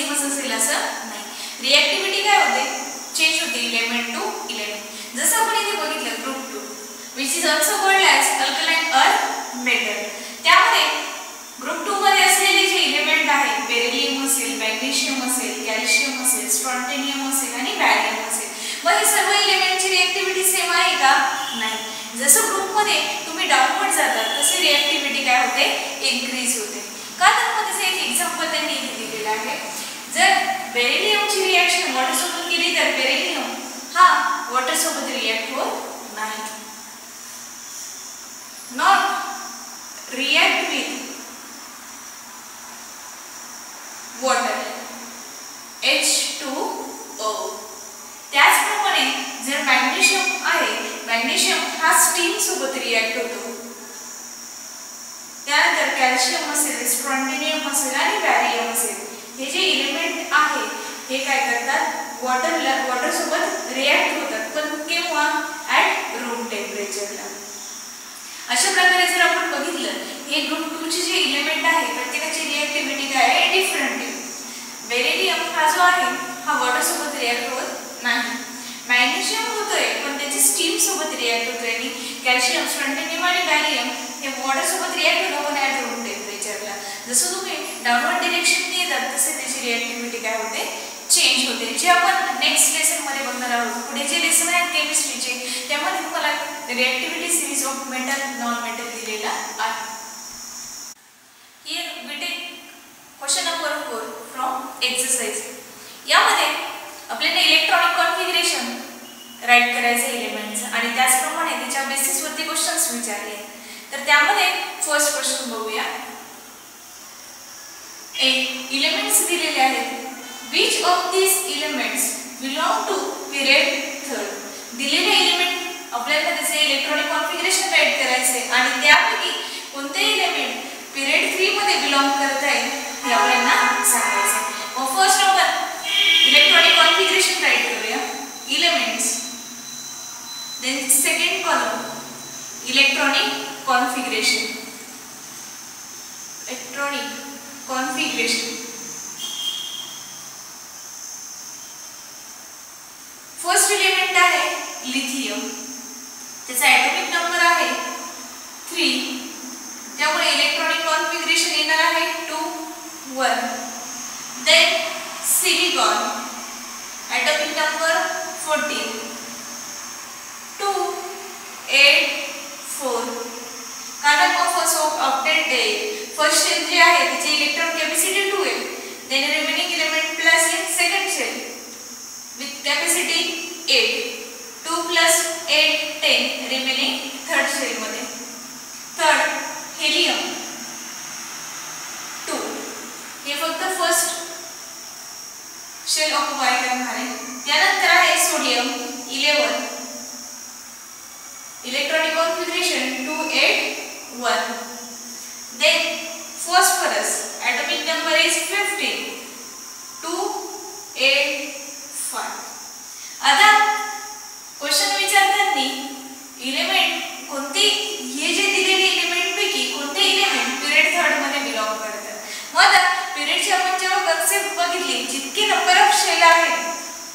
सेमच असेल असं नाही. रिएक्टिव्हिटी काय होते, चेंज होते इलेमेंट टू इलेमेंट. जसं आपण इथे बघितलं group 2 which is also called as alkaline earth metal. त्यामध्ये ग्रुप 2 मध्ये असलेले जे इलेमेंट आहेत, बेरिलियम असेल, मॅग्नेशियम असेल, कॅल्शियम असेल, स्ट्रॉन्टिनियम असेल आणि बॅरियम असेल. मग हे सर्व इलेमेंटची रिएक्टिव्हिटी सेम आहे का, नाही. जसं ग्रुपमध्ये तुम्ही डाऊनवर्ड जातात तसे रिएक्टिव्हिटी काय होते, इन्क्रीज होते. का तर मग त्याचं एक एक्झाम्पल त्यांनी इथे दिलेलं आहे. जर बेरिलियमची रिएक्शन वॉटरसोबत केली तर बेरिलियम हा वॉटरसोबत रिएक्ट होत नाही. Not react with water H2O. त्याचप्रमाणे जर मॅग्नेशियम आहे, मॅग्नेशियम हा स्टीम सोबत रिएक्ट होतो. त्यानंतर कॅल्शियम असेल, स्ट्रॉन्टिनियम असेल आणि बॅरियम असेल, हे जे इलेमेंट आहे हे काय करतात, वॉटर सोबत रिएक्ट होतात, पण केव्हा, ॲट रूम टेम्परेचरला. अशा प्रकारे जर आपण बघितलं हे ग्रुप 2 चे जे इलेमेंट आहे प्रत्येकाची रिएक्टिव्हिटी काय आहे, डिफरंट आहे. बेरिलियम हा जो आहे हा वॉटर सोबत रिएक्ट होत नाही. मॅग्नेशियम होतोय पण त्याची स्टीम सोबत रिएक्ट होतोय आणि कॅल्शियम, स्ट्रॉन्टिनियम आणि बॅरियम हे वॉटर सोबत रिएक्ट होतं पण ॲट रूम टेम्परेचरला. जसं तुम्ही डाऊनवर्ड डिरेक्शन येतात तसे त्याची रिएक्टिव्हिटी काय होते, चेंज होते. जे आपण नेक्स्ट लेसन मध्ये बघणार आहोत. पुढे जे लेसन आहेत केमिस्ट्रीचे त्यामध्ये तुम्हाला reactivity series of metal non metal दिलेला आहे. Here we take question number 4 from exercise. यामध्ये आपल्याला इलेक्ट्रॉनिक कॉन्फिगरेशन राईट करायचे एलिमेंट्स आणि त्याचप्रमाणे त्याच्या बेसिसवरती क्वेश्चन्स विचारले. तर त्यामध्ये फर्स्ट क्वेश्चन बघूया. एलिमेंट्स दिलेले आहेत. Which of these elements belong to period third. दिलेले एलिमेंट आपल्याला त्याचे इलेक्ट्रॉनिक कॉन्फिगरेशन राईट करायचे आणि त्यापैकी कोणते एलिमेंट पिरियड 3 मध्ये बिलॉंग करत आहे हे आपल्याला सांगायचे. मग फर्स्ट आपण इलेक्ट्रॉनिक कॉन्फिगरेशन राईट करूया. Elements, then second column electronic configuration. Electronic configuration. First element आहे लिथियम. त्याचा ॲटॉमिक नंबर आहे 3. त्यामुळे इलेक्ट्रॉनिक कॉन्फिगरेशन येणार आहे 2 1. Then silicon, atomic number 14 2 8 4. कारण मग फर्स्ट ऑक्टेट फर्स्ट शेल जे आहे त्याची इलेक्ट्रॉन कॅपॅसिटी 2 आहे. Then remaining element plus in second shell with capacity 8. 2 plus 8 10 remaining third shell मध्ये. Third helium 2. हे फक्त फर्स्ट शेल ऑक्युपाय करणार आहे. त्यानंतर आहे sodium 11. Electronic configuration 2 8 1. Then phosphorus, atomic number is 15 2 8 5. आता क्वेश्चन विचारताना एलिमेंट कोणते, हे जे दिलेले एलिमेंट पैकी कोणते एलिमेंट पिरियड 3 मध्ये बिलॉंग करतात. मग आता पिरियडची आपण जेव्हा कन्सेप्ट बघितली जितके नंबर ऑफ शेल आहेत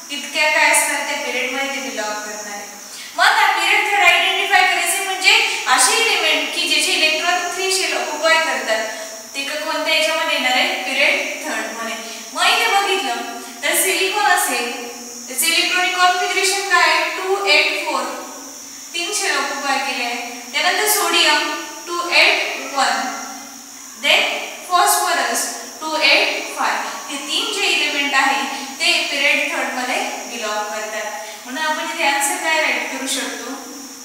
तितक्या काय असणार त्या पिरियड मध्ये ते बिलॉंग करणार आहे. मग आता पिरियड 3 आयडेंटिफाय करायचे म्हणजे असे एलिमेंट की ज्याचे इलेक्ट्रॉन 3 शेल ऑक्युपाय करतात ते कोणत्या याच्यामध्ये येणार आहे, पिरियड 3 मध्ये. मग इथे बघितलं तर सिलिकॉन असेल त्याचे इलेक्ट्रॉनिक कॉन्फिगरेशन काय आहे 2 8 4. 3 शेल ऑक्युपाय केले आहे. त्यानंतर सोडियम 2 8 1. Then phosphorus 2 8 5. हे 3 जे एलिमेंट आहे ते पिरियड 3 मध्ये बिलॉंग करतात. म्हणून आपण इथे आन्सर काय राईट करू शकतो,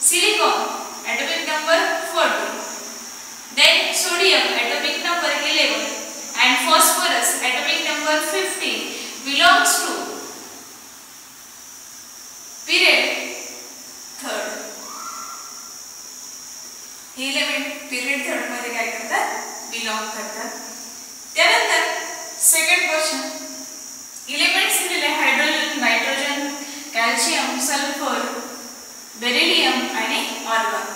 silicon atomic number 14. Then sodium atomic number 11 and phosphorus atomic number 15 belongs to period 3rd. हे एलिमेंट पिरियड 3rd मध्ये काय करतात, बिलॉंग करतात. त्यानंतर सेकंड क्वेश्चन. एलिमेंट्स दिलेले hydrogen, nitrogen, calcium, sulphur, beryllium आणि argon.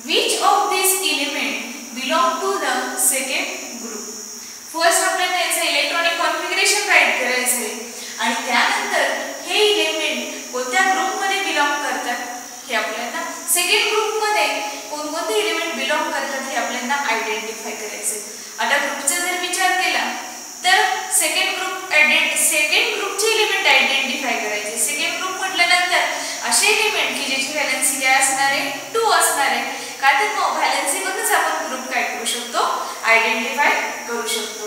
Which of these element belong to the second group? First आपल्याला याचे इलेक्ट्रॉनिक कॉन्फिगरेशन राईट त्यानंतर हे इलेमेंट कोणत्या ग्रुपमध्ये बिलॉंग करतात हे आपल्याला सेकंड ग्रुपमध्ये कोणकोणते इलेमेंट बिलॉंग करतात हे आपल्याला आयडेंटिफाय करायचे. आता ग्रुपचा जर विचार केला तर सेकंड ग्रुपचे इलेमेंट आयडेंटिफाय करायचे. सेकंड ग्रुप म्हटल्यानंतर असे इलेमेंट की ज्याची व्हॅलेन्सी काय असणार आहे 2 असणार आहे. का तर मग व्हॅलेन्सी मधूनच आपण ग्रुप काय करू शकतो आयडेंटिफाय करू शकतो.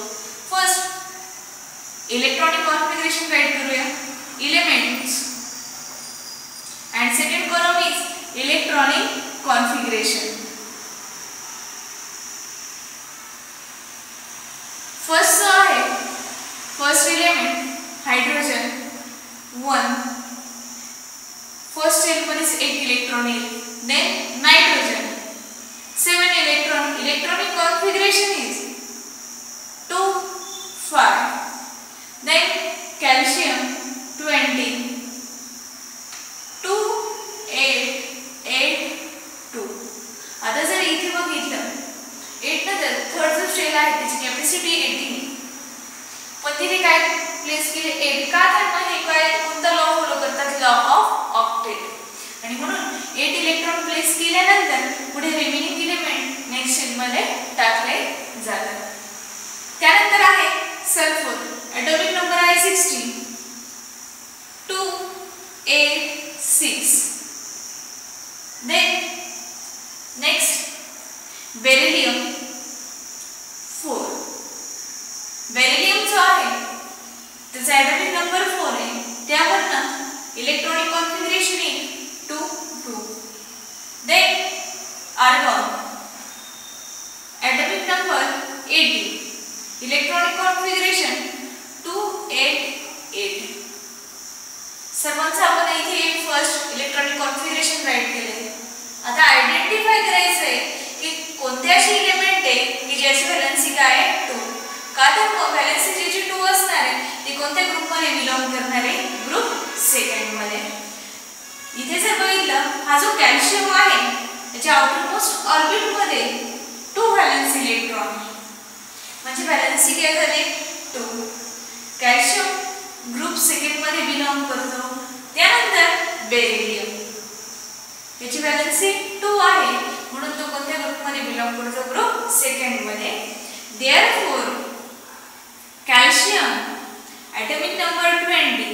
फर्स्ट इलेक्ट्रॉनिक कॉन्फिगरेशन राइट करूया elements and second column is electronic configuration. First आहे first element hydrogen 1 first shell मध्ये 8 इलेक्ट्रॉन येईल. then nitrogen 7 electron. electronic configuration is 2 5. then calcium 20 2 8 8 2. आता जर इथे बघितलं 8 नंतर थर्ड जो शेल आहे त्याची कॅपॅसिटी 18 पण तिथे काय प्लेस केले 8 का तर हे काय कोणता लॉ फॉलो करतात लॉ ऑफ ऑक्टेट आणि म्हणून 8 इलेक्ट्रॉन प्लेस केल्यानंतर पुढे रिमेनिंग इलेमेंट नेक्स्ट शेल मध्ये टाकले जातात. त्यानंतर आहे सल्फर ॲटॉमिक नंबर आहे 60 2 8 6. then next beryllium 4. beryllium जो आहे त्याचा ॲटॉमिक नंबर 4 आहे त्यावरनं इलेक्ट्रॉनिक कॉन्फिगरेशन येईल 2 2. then argon atomic number 80 electronic configuration 2 8 8. सर्वांचं आपण इथे फर्स्ट इलेक्ट्रॉनिक कॉन्फिगरेशन राइट केले. आता आयडेंटिफाय करायचं आहे की कोणते असे इलेमेंट आहे की ज्याची व्हॅलेन्सी काय आहे 2. का तर व्हॅलेन्सी ज्याची 2 असणार आहे ती कोणत्या ग्रुपमध्ये बिलॉंग करणार आहे ग्रुप सेकंड मध्ये. इथे जर बघितलं हा जो कॅल्शियम आहे त्याच्या आउटर मोस्ट ऑर्बिट मध्ये 2 व्हॅलेन्सी इलेक्ट्रॉन म्हणजे व्हॅलेन्सी काय झाली 2. कॅल्शियम ग्रुप सेकंड मध्ये बिलॉंग करतो. त्यानंतर बेरिलियम याची व्हॅलेन्सी 2 आहे म्हणून तो कोणत्या ग्रुप मध्ये बिलॉंग करतो ग्रुप सेकंड मध्ये. Therefore calcium atomic number 20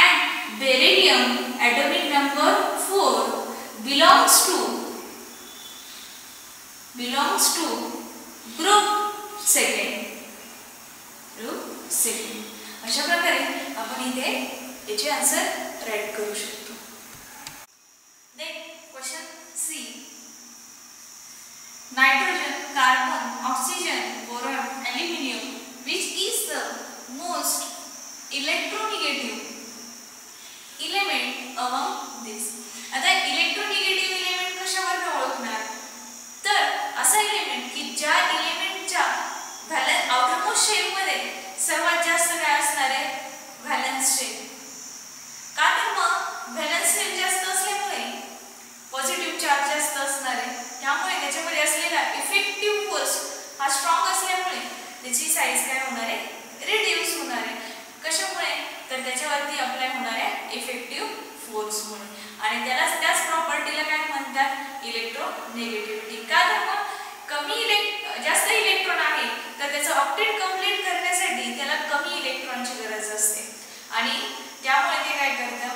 and beryllium atomic number 4 belongs to group second. अशा प्रकारे आपण इथे याचे आन्सर राइट करू शकतो. Then question C nitrogen carbon oxygen boron aluminium which is the most electronegative element among these. आता इलेक्ट्रोनेगेटिव्ह element कशावर ओळखणार तर असा एलिमेंट की ज्या एलिमेंटच्या व्हॅलेन्स आउटरमोस्ट शेल मध्ये सर्वात जास्त काय असणार आहे व्हॅलेन्स शेल. का तर मग व्हॅलेन्स शेल जास्त असल्यामुळे पॉझिटिव्ह चार्ज जास्त असणार आहे त्यामुळे त्याच्यामध्ये असलेला इफेक्टिव्ह फोर्स हा स्ट्रॉंग असल्यामुळे त्याची साईज काय होणार आहे रिड्यूस होणार आहे. कशामुळे तर त्याच्यावरती अप्लाय होणार आहे इफेक्टिव्ह फोर्समुळे आणि त्याच प्रॉपर्टीला काय म्हणतात इलेक्ट्रोनेगेटिव्हिटी. का तर मग जास्त इलेक्ट्रॉन आहे तर त्याचं ऑक्टेट कंप्लीट करण्यासाठी त्याला कमी इलेक्ट्रॉनची गरज असते आणि त्यामुळे ते काय करतं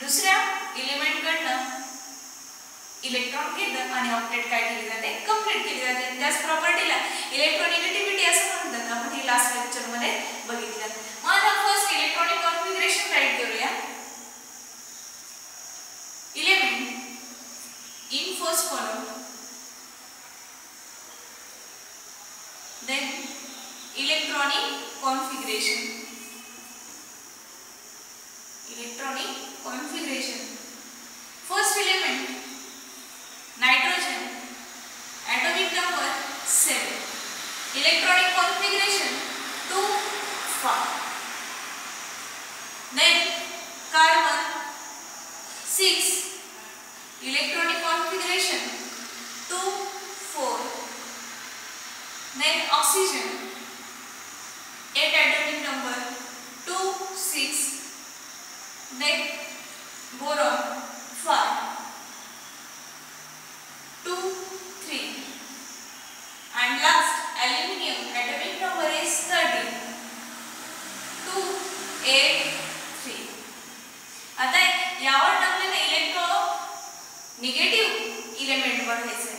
दुसऱ्या एलिमेंटकडनं इलेक्ट्रॉन घेतं आणि ऑक्टेट काय केली जाते कंप्लीट केली जाते. त्याच प्रॉपर्टीला इलेक्ट्रोनेगेटिव्हिटी असं म्हणतात. आपण हे लास्ट लेक्चर मध्ये बघितलं. मग आता फर्स्ट इलेक्ट्रॉनिक कॉन्फिगरेशन राइट करूया. Element in first column then electronic configuration first element nitrogen atomic number 7 electronic configuration 2 5. then carbon 6 electronic configuration 2 4. then oxygen 8 atomic number 2 6. 6, then boron 5, 2, 3, and last aluminium atomic number is 30, 2, 8, 3. आता यावर टाकलेले इलेक्ट्रोनिगेटिव्ह element बघायचे.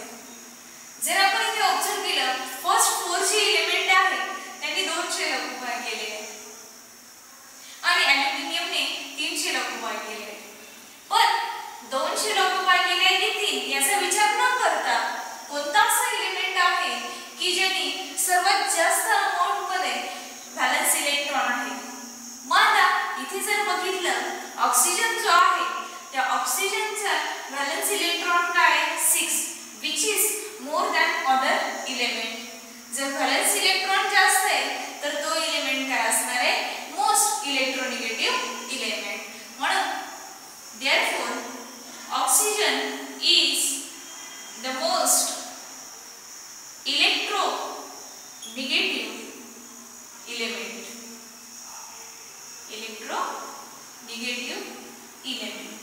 जर आपण इथे observe केलं, first 4 जे element आहे त्यांनी 2 शेल ऑक्युपाय केले आणि ॲल्युमिनियमने 3 शेल ऑक्युपाय केले. पण 2 शेल ऑक्युपाय केले की 3 याचा विचार न करता कोणता असा इलेमेंट आहे की ज्याने सर्वात जास्त अमाउंट मध्ये व्हॅलन्स इलेक्ट्रॉन आहे. मग आता इथे जर बघितलं, ऑक्सिजन जो आहे त्या ऑक्सिजनचा व्हॅलन्स इलेक्ट्रॉन काय 6, which is more than other element. जर व्हॅलन्स इलेक्ट्रॉन जास्त आहे तर तो इलेमेंट काय असणार आहे, मोस्ट इलेक्ट्रोनिगेटिव्ह इलेमेंट. म्हणून therefore oxygen is the most electronegative element. Electronegative element.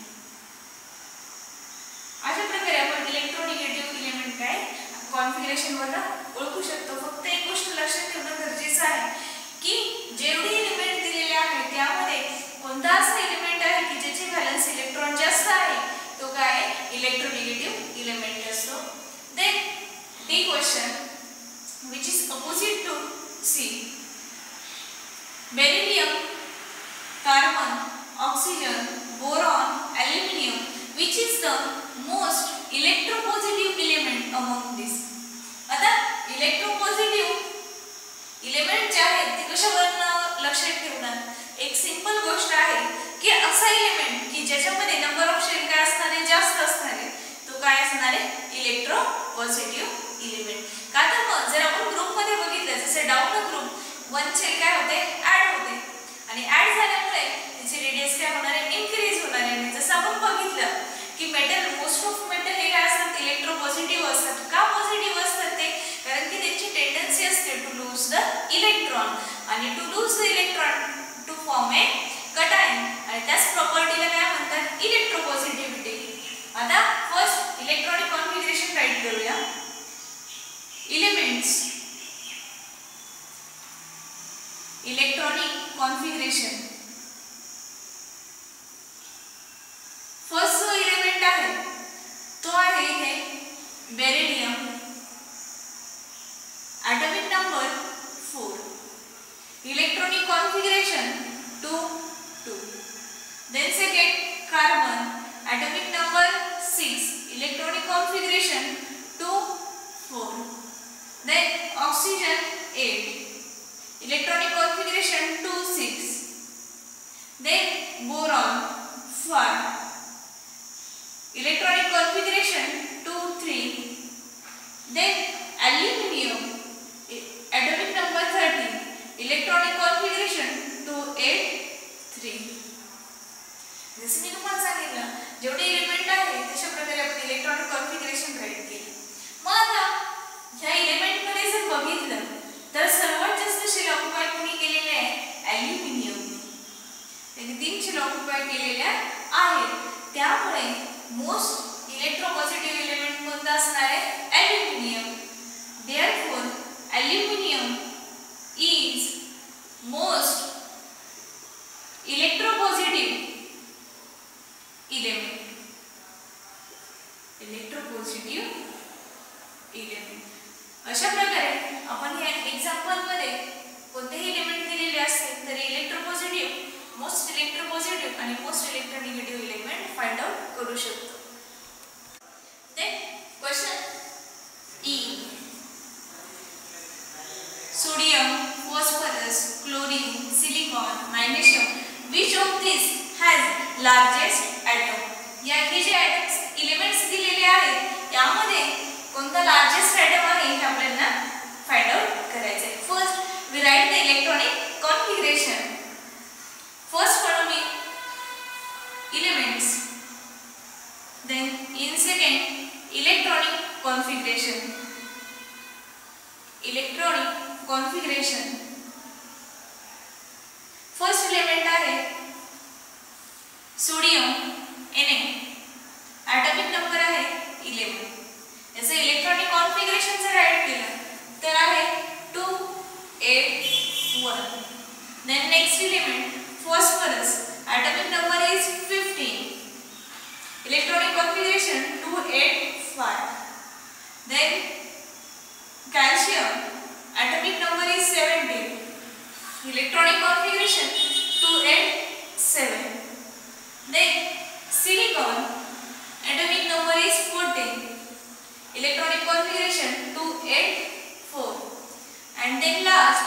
अशा प्रकारे आपण इलेक्ट्रोनिगेटिव्ह इलेमेंट काय कॉन्फिगरेशन वरून ओळखू शकतो. फक्त एक गोष्ट लक्षात ठेवणं गरजेचं आहे की जेवढे इलेमेंट दिलेले आहेत त्यामध्ये कोणता असा इलेमेंट आहे की ज्याचे व्हॅलन्स इलेक्ट्रॉन जास्त आहे तो काय इलेक्ट्रोनिगेटिव्ह इलेमेंट असतो. Then D question which is opposite to C. Beryllium, carbon, oxygen, boron, aluminium, which is the most electropositive element among these. आता इलेक्ट्रोपॉझिटिव्ह इलेमेंट जे आहेत ते कशावरून लक्षात ठेवणार. एक सिंपल गोष्ट आहे की असा इलेमेंट की ज्याच्यामध्ये नंबर ऑफ शेल काय असणार आहे, जास्त असणार आहे, तो काय असणार आहे इलेक्ट्रोपॉझिटिव्ह इलेमेंट. का तर मग जर आपण ग्रुप मध्ये बघितलं, जसे डाऊन ग्रुप 1 शेल काय होते ऍड होते आणि ऍड झाल्यामुळे त्याची रेडियस काय होणार आहे, इन्क्रीज होणार आहे. जसं आपण बघितलं की मेटल, मोस्ट ऑफ मेटल हे काय असतात इलेक्ट्रोपॉझिटिव्ह असतात. का पॉझिटिव्ह असतात ते, कारण की त्यांची टेंडन्सी असते टू लूज द इलेक्ट्रॉन आणि to lose the electron to form a cation आणि त्याच प्रॉपर्टीला काय म्हणतात इलेक्ट्रोपॉझिटिव्हिटी. आता फर्स्ट इलेक्ट्रॉनिक कॉन्फिगरेशन राईट करूया. Elements electronic configuration. फर्स्ट जो एलिमेंट आहे तो आहे इथे beryllium, atomic number 4, electronic configuration 2 2. Then second carbon, atomic number 6, electronic configuration 2 4. Then oxygen 8, electronic configuration 2 6. Then boron 5, electronic configuration 2 3. Then aluminium, atomic number 13, electronic configuration 2 8 3. जसे मी तुम्हाला सांगितलं, जेवढे element आहे तशा प्रकारे आपण इलेक्ट्रॉनिक कॉन्फिगरेशन राईट केलं. मग आता ह्या एलिमेंट मध्ये जर बघितलं तर सर्वात जास्त शेल ऑक्युपाय कोणी केलेले आहे ॲल्युमिनियम. त्यांनी 3 शेल ऑक्युपाय केलेल्या आहेत. त्यामुळे मोस्ट इलेक्ट्रोपॉझिटिव्ह एलिमेंट कोणता असणार आहे aluminium. Therefore aluminium is most electropositive element. Electropositive element. अशा प्रकारे आपण या एक्झाम्पल मध्ये कोणतेही एलिमेंट दिलेले असतील तरी इलेक्ट्रोपॉझिटिव्ह, मोस्ट इलेक्ट्रोपॉझिटिव्ह आणि most electronegative element find out करू शकतो. Then question E. Sodium, phosphorus, chlorine, silicon, magnesium. Which of these has largest atom? या हे जे atoms elements दिलेले आहेत यामध्ये कोणता लार्जेस्ट atom आहे हे आपल्याला फाइंड आउट करायचे आहे. First we write the electronic configuration. First पढू मी elements. Then in second electronic configuration. Electronic configuration. First element element आहे सोडियम Na, ॲटॉमिक नंबर आहे 11. याचं इलेक्ट्रॉनिक कॉन्फिगरेशन जर ऍड केलं तर आहे 281. Then next element phosphorus, atomic number is 15. Electronic configuration 285. Then calcium, atomic number is 17. Electronic configuration 287. Then silicon, atomic number is 14. Electronic configuration 284. And then last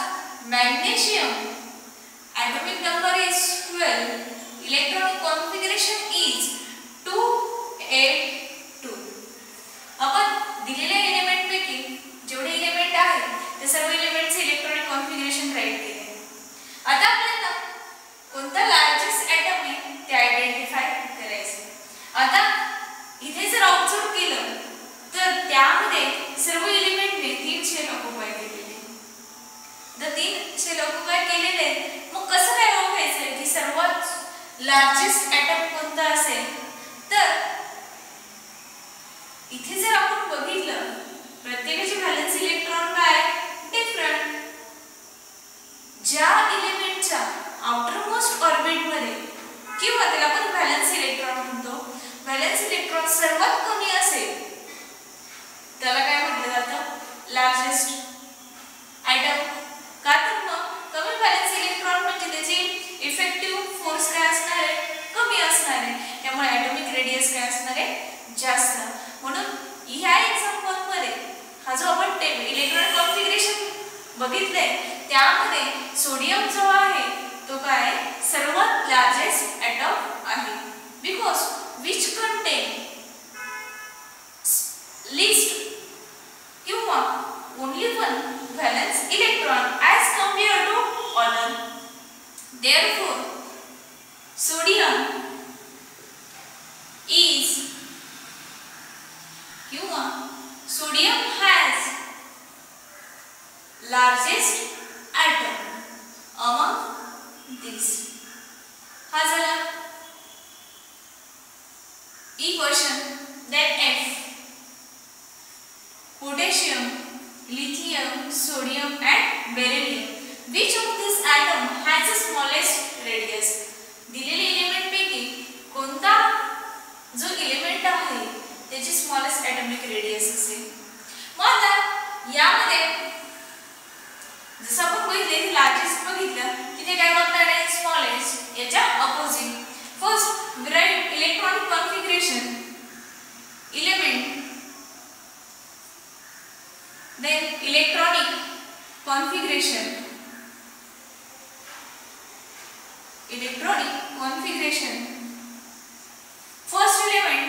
magnesium, atomic number is 12. Electronic configuration is 282. आपण दिलेल्या element पैकी जेवढे element आहेत ते सर्व एलिमेंटचे electronic configuration right केले आहे. आता आपल्याला कोणता लार्जेस्ट ॲटम आहे ते आयडेंटिफाय करायचे. आता इथे जर ऑब्झर्व केलं तर त्यामध्ये सर्व एलिमेंटने 3 शेल ऑक्युपाय केलेले. जर 3 शेल ऑक्युपाय केलेले मग कसं काय ओळखायचं की सर्वात लार्जेस्ट ॲटम कोणता असेल. तर इथे जर आपण बघितलं प्रत्येकाचे व्हॅलेन्स इलेक्ट्रॉन काय डिफरंट. ज्या एलिमेंटच्या आउटर मोस्ट ऑर्बिट मध्ये किंवा त्याला आपण व्हॅलेन्स इलेक्ट्रॉन म्हणतो, व्हॅलेन्स इलेक्ट्रॉन सर्वात कमी असेल त्याला काय म्हटलं जातं लार्जेस्ट ॲटम. का तर मग कमी व्हॅलेन्स इलेक्ट्रॉन म्हणजे त्याची इफेक्टिव्ह फोर्स काय असणार आहे कमी असणार आहे, त्यामुळे ॲटॉमिक रेडियस काय असणार आहे जास्त. म्हणून ह्या एक्झाम्पल मध्ये हा जो आपण इलेक्ट्रॉनिक कॉन्फिगरेशन बघितलंय त्यामध्ये सोडियम जो आहे तो काय सर्वात लार्जेस्ट ॲटम आहे. बिकॉज विच कंटेन लिस्ट किंवा only one valence electron as compare to other. Therefore sodium is किंवा sodium has largest atom among these. हा झाला E question. Then F, potassium, lithium, sodium and beryllium. Which of these atom has the smallest radius? दिलेले element पैकी कोणता जो element आहे त्याची smallest atomic radius असेल. मग आता यामध्ये जसं आपण बघितले लार्जेस्ट बघितलं तिथे काय बघणार आहे स्मॉलेस्ट याच्या opposite. First derive electronic configuration element, then electronic configuration first element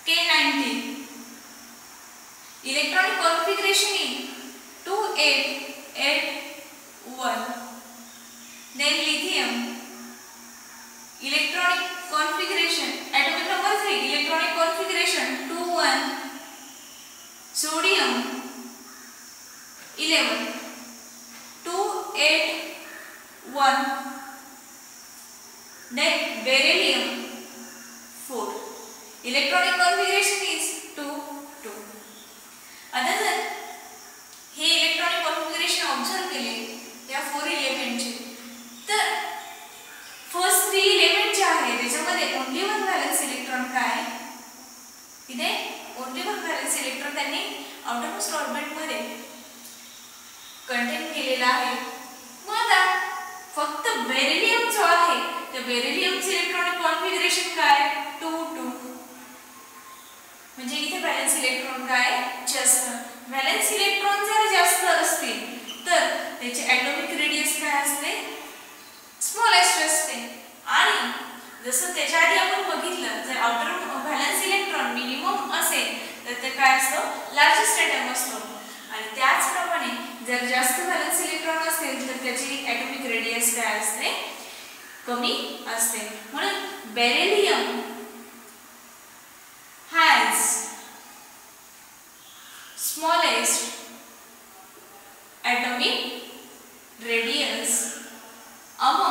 K19, electronic configuration is 2881. Then lithium, electronic configuration atomic number 3, electronic configuration 21. Sodium 11, 281. Then beryllium 4. Electronic configuration is 2 2. आता जर हे electronic configuration observe केले या 4 एलिमेंटचे तर first 3 element जे आहे त्याच्यामध्ये only one valence electron काय इथे ओनली वन व्हॅलेन्स इलेक्ट्रॉन त्यांनी आउटर मोस्ट ऑर्बिट मध्ये कंटेन केलेला आहे. मग आता फक्त बेरिलियम जो आहे त्या बेरिलियमचे इलेक्ट्रॉनिक कॉन्फिगरेशन काय 2 2. म्हणजे इथे व्हॅलेन्स इलेक्ट्रॉन काय जास्त. व्हॅलेन्स इलेक्ट्रॉन जर जास्त असतील तर त्याचे ॲटॉमिक रेडियस काय असते स्मॉलेस्ट असते. आणि जसं त्याच्या आधी आपण बघितलं जर आउटर व्हॅलेन्स इलेक्ट्रॉन मिनिमम असेल तर ते काय असतं लार्जेस्ट ॲटम असतो. आणि त्याचप्रमाणे जर जास्त व्हॅलेन्स इलेक्ट्रॉन असेल तर त्याची ॲटॉमिक रेडियस काय असते कमी असते. म्हणून beryllium has smallest atomic radius among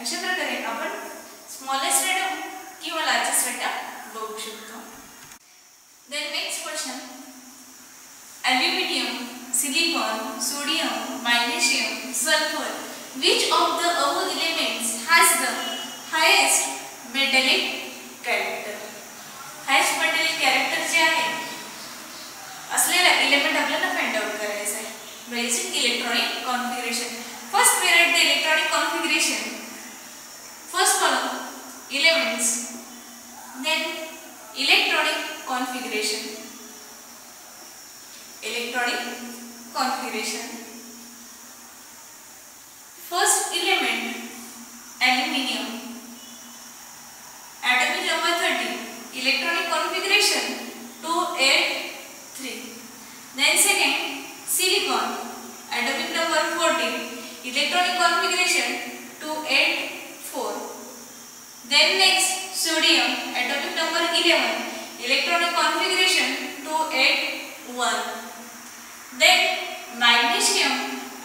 अशा प्रकारे आपण स्मॉलेस्ट एटम किंवा लार्जेस्ट एटम बघू शकतो. Then next question, aluminium, silicon, sodium, magnesium, sulphur, which of the above elements has the highest metallic character? Highest metallic character जे आहे असलेला element आपल्याला फाइंड आउट करायचा आहे by using electronic configuration. First we write the electronic configuration. First column elements, then electronic configuration. Electronic configuration. First element aluminium, atomic number 30, electronic configuration 283. Then second silicon, atomic number 14, electronic configuration 284. Then next sodium, atomic number 11, electronic configuration 281. Then magnesium,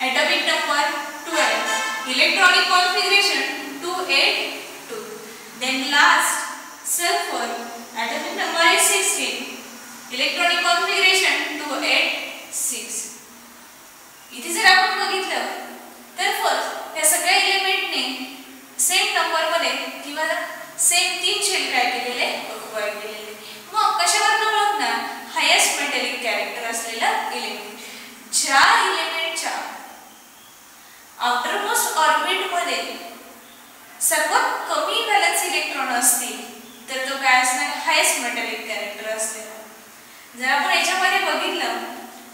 atomic number 12, electronic configuration 282. Then last sulfur, atomic number is 16, electronic configuration 286. इथे जर आपण बघितलं तर first या सगळ्या एलिमेंटने same number मध्ये किंवा same 3 shell काय केलेले ऑक्युपाय केलेले. मग कशावरून ओळखणार? हायेस्ट मेटॅलिक कॅरेक्टर असलेला एलिमेंट. ज्या एलिमेंटच्या आउटर मोस्ट ऑर्बिट मध्ये सर्वात कमी व्हॅलेन्स इलेक्ट्रॉन असतील तर तो काय असणार? हायेस्ट मेटॅलिक कॅरेक्टर असलेला. जर आपण याच्यामध्ये बघितलं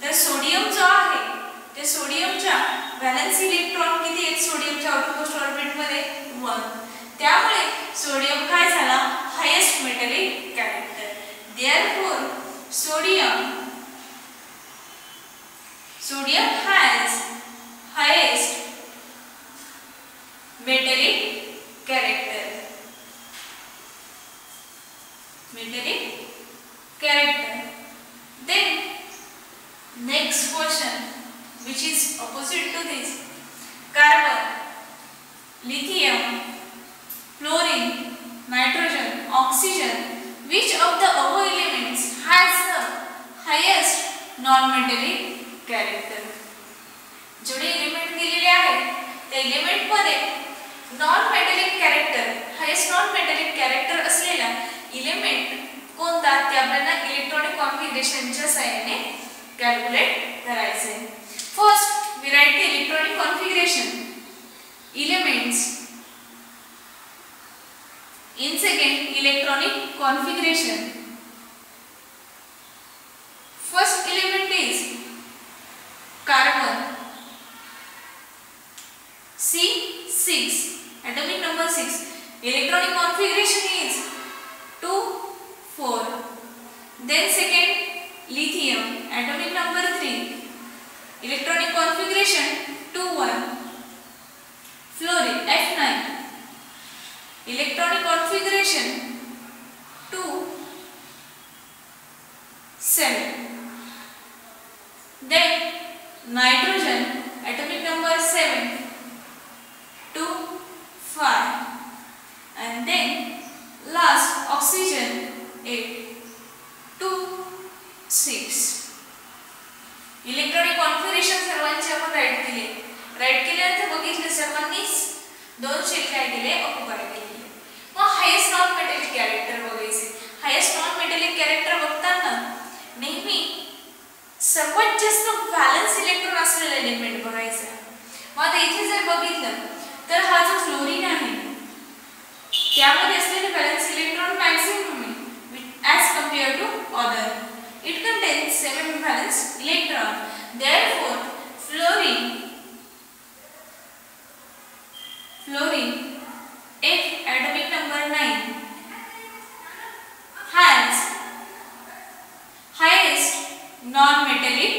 तर सोडियम जो आहे ते सोडियमच्या व्हॅलेन्स इलेक्ट्रॉन किती आहेत सोडियमच्या आउटर मोस्ट ऑर्बिट मध्ये? 1. त्यामुळे सोडियम काय झाला? Highest metallic character. Therefore sodium has highest metallic character. Metallic character. Then next question, which is opposite to this, carbon, lithium, fluorine, nitrogen, oxygen, which of the above elements has the highest non-metallic character? जेवढे element दिलेले आहेत त्या element मध्ये non metallic character, highest non metallic character असलेला element कोणता ते आपल्याला electronic कॉन्फिगरेशनच्या सहाय्याने कॅल्क्युलेट करायचे. First we write the electronic configuration elements. In second electronic configuration, first element is carbon, C6, atomic number 6, electronic configuration is 2 4. Then second lithium, atomic number 3, electronic configuration 2 1. Fluorine, F9, electronic configuration 2 7. Then nitrogen, atomic number 7, 2 5. And then last oxygen 8 2 6. Electronic configuration सर्वांचे आपण right केले. Right केल्यानंतर बघितलं सर्वांनी 2 shell काय केले occupy केले. मग हायेस्ट नॉन मेटॅलिक कॅरेक्टर बघायचे. हायेस्ट नॉन मेटॅलिक कॅरेक्टर बघताना नेहमी सर्वात जास्त व्हॅलेन्स इलेक्ट्रॉन असलेला एलिमेंट बघायचा. मग आता इथे जर बघितलं तर हा जो फ्लोरीन आहे त्यामध्ये असलेले व्हॅलेन्स इलेक्ट्रॉन मॅक्सिमम आहे as compare to other. It contains 7 valence electron. Therefore fluorine F atomic number 9 has highest non-metallic